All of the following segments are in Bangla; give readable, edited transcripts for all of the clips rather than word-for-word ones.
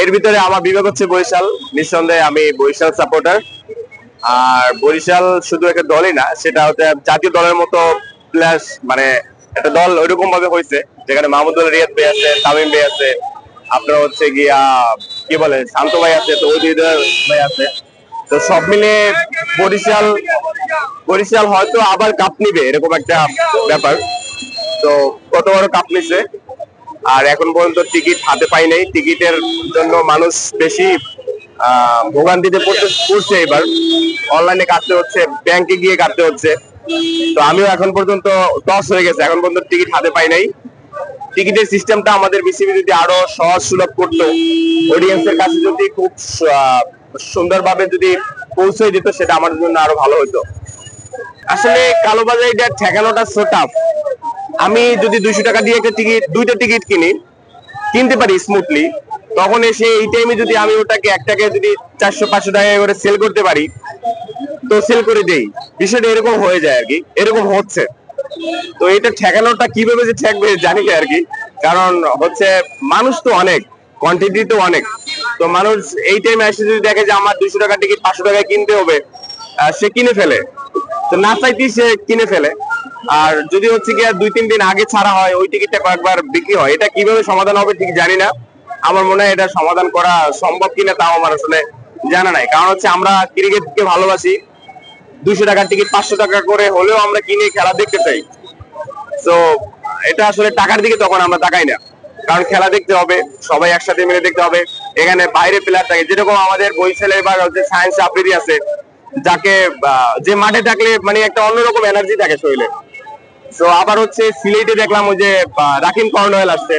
এর ভিতরে আমার বিভাগ হচ্ছে বরিশাল। নিঃসন্দেহে আমি বরিশাল সাপোর্টার। আর বরিশাল শুধু একটা দলই না, সেটা হচ্ছে জাতীয় দলের মতো প্লাস, মানে একটা দল ওইরকম ভাবে হয়েছে যেখানে মাহমুদুল রিয়াদ ভাই আছে, তামিম ভাই আছে, আপনার হচ্ছে গিয়া কি বলে শান্ত ভাই আছে, তো ওই ভাই আছে। তো সব মিলে বরিশাল বরিশাল হয়তো আবার কাপ নিবে এরকম একটা ব্যাপার। তো কত বড় কাপ নিছে, আর এখন পর্যন্ত টিকিট হাতে পাই নাই। টিকিটের জন্য মানুষ বেশি ভোগান্তিতে পড়ছে এবার। অনলাইনে কাটতে হচ্ছে, ব্যাংকে গিয়ে কাটতে হচ্ছে। তো আমিও এখন পর্যন্ত টস হয়ে গেছে, এখন পর্যন্ত টিকিট হাতে পাই নাই। টিকিটের সিস্টেমটা আমাদের বিসিবি যদি আরো সহজ সুলভ করতো, অডিয়েন্সের কাছে যদি খুব সুন্দরভাবে যদি পৌঁছে দিত, সেটা আমার জন্য আরো ভালো হতো। আসলে কালোবাজারিটা ঠেকানোটা সো টাফ। আমি যদি 200 টাকা দিয়ে একটা টিকিট, দুইটা টিকিট কিনতে পারি স্মুথলি, তখন এসে এই টাইমে যদি আমি ওটাকে একটাকে যদি 400-500 টাকা করে সেল করতে পারি, তো সেল করে দেই। বিষয়টা এরকম হয়ে যায় আর কি, এরকম হচ্ছে। তো এটা ঠেকানোটা কিভাবে যে ঠেকবে জানি না আর কি। কারণ হচ্ছে মানুষ তো অনেক, কোয়ান্টিটি তো অনেক। তো মানুষ এই টাইমে এসে যদি দেখে যে আমার 200 টাকা টিকিট 500 টাকায় কিনতে হবে, সে কিনে ফেলে। তো না চাইতেই সে কিনে ফেলে। আর যদি হচ্ছে কি 2-3 দিন আগে ছাড়া হয়, ওই টিকিটটা কয়েকবার বিক্রি হয়। এটা কিভাবে সমাধান হবে ঠিক জানি না। আমার মনে হয় এটা সমাধান করা সম্ভব কিনা তাও আমার আসলে জানা নাই। কারণ হচ্ছে আমরা ক্রিকেটকে ভালোবাসি, 200 টাকার টিকিট 500 টাকা করে হলেও আমরা কিনে খেলা দেখতে চাই। তো এটা আসলে টাকার দিকে তখন আমরা তাকাই না, কারণ খেলা দেখতে হবে, সবাই একসাথে মিলে দেখতে হবে। এখানে বাইরে প্লেয়ার থাকে, যেরকম আমাদের বরিশালে এবার হচ্ছে সায়েন্স আফ্রিদি আছে, যাকে যে মাঠে থাকলে মানে একটা অন্যরকম এনার্জি থাকে শরীরে। তো আবার হচ্ছে সিলেটে দেখলাম ওই যে রাকিন কর্নওয়েল আসছে,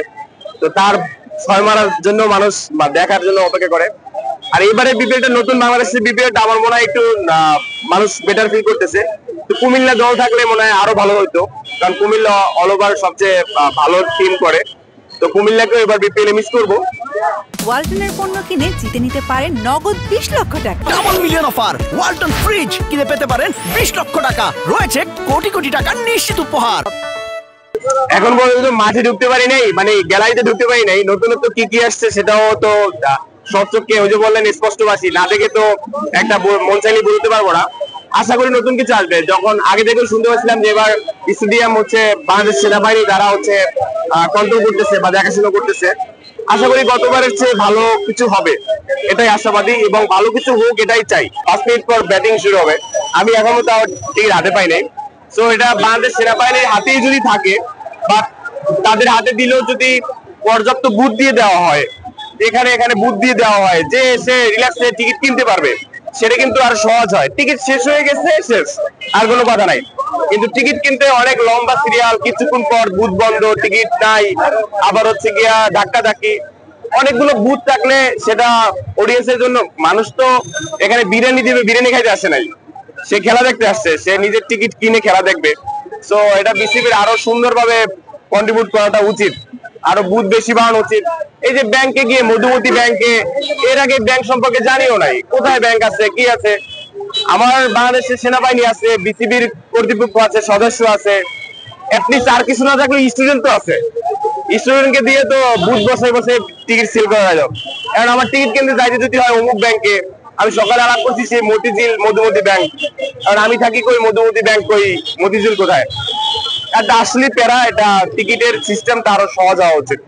তো তার 6 মারার জন্য মানুষ দেখার জন্য অপেক্ষা করে। আর এবারে বিপিএলটা নতুন বাংলাদেশের বিপিএলটা আমার মনে হয় একটু মানুষ বেটার ফিল করতেছে। তো কুমিল্লা দল থাকলে মনে হয় আরো ভালো হতো, কারণ কুমিল্লা অল ওভার সবচেয়ে ভালো টিম করে। তো কুমিল্লাকে এবার বিপিএল মিস করবো। ওয়ালটনের পণ্য কিনে জিতে নিতে পারেন নগদ 20 লক্ষ টাকা। Double million offer, Walton fridge কিনে পেতে পারেন 20 লক্ষ টাকা। রয়েছে কোটি কোটি টাকার নিশ্চিত উপহার। এখন পর্যন্ত মাঠে ঢুকতে পারি নাই, মানে গ্যালারিতে ঢুকতে পারি নাই। নতুনত্ব কি কি আসছে সেটাও তো সব চোখকে ওই যে বললেন স্পষ্টবাসী, না দেখে তো একটা মন চাইলে বলতে পারবো না। আশা করি নতুন কিছু আসবে। যখন আগে থেকে শুনতে পাচ্ছিলাম যে এবার স্টেডিয়াম হচ্ছে বাংলাদেশ সেনাবাহিনী দ্বারা হচ্ছে কন্ট্রোল করতেছে বা দেখাশোনা করতেছে, আশা করি গতবারের চেয়ে ভালো কিছু হবে, এটাই আশাবাদী। এবং ভালো কিছু হোক এটাই চাই। 5 মিনিট পর ব্যাটিং শুরু হবে, আমি এখনো তাও টিকিট হাতে পাই নাই। তো এটা বাংলাদেশ সেনাবাহিনীর হাতেই যদি থাকে, বা তাদের হাতে দিলেও যদি পর্যাপ্ত বুথ দিয়ে দেওয়া হয়, এখানে এখানে বুথ দিয়ে দেওয়া হয়, যে সে রিল্যাক্সে টিকিট কিনতে পারবে, সেটা কিন্তু আর সহজ হয়। টিকিট শেষ হয়ে গেছে, শেষ, আর কোনো কথা নাই। কিন্তু টিকিট কিনতে অনেক লম্বা সিরিয়াল, কিছুক্ষণ পর বুথ বন্ধ, টিকিট নাই, আবার হচ্ছে গিয়া ধাক্কা ধাক্কি। অনেকগুলো বুথ থাকলে সেটা অডিয়েন্সের জন্য, মানুষ তো এখানে বিরিয়ানি দিবে, বিরিয়ানি খাইতে আসে নাই, সে খেলা দেখতে আসছে, সে নিজের টিকিট কিনে খেলা দেখবে। সো এটা বিসিবির আরো সুন্দরভাবে কন্ট্রিবিউট করাটা উচিত, আরো বুথ বেশি বাড়ানো উচিত। এই যে ব্যাংকে গিয়ে, মধুমতি ব্যাংকে, এর আগে ব্যাংক সম্পর্কে জানিও নাই, কোথায় ব্যাংক আছে কি আছে। আমার বাংলাদেশের সেনাবাহিনী আছে, বিসিবির কর্তৃপক্ষ আছে, সদস্য আছে, এটলিস্ট আর কিছু না থাকলে স্টুডেন্ট তো আছে। স্টুডেন্টকে দিয়ে তো বুথ বসাই বসে টিকিট সেল করা যাবে। কারণ আমার টিকিট কিনতে যাইতে যদি হয় অমুক ব্যাংকে, আমি সকালে আলাপ করছি সেই মতিঝিল মধুমতি ব্যাংক, কারণ আমি থাকি কই মধুমতি ব্যাংক, কই মতিঝিল কোথায়। এটা আসলে প্যারা। এটা টিকিটের সিস্টেমটা আরো সহজ হওয়া উচিত।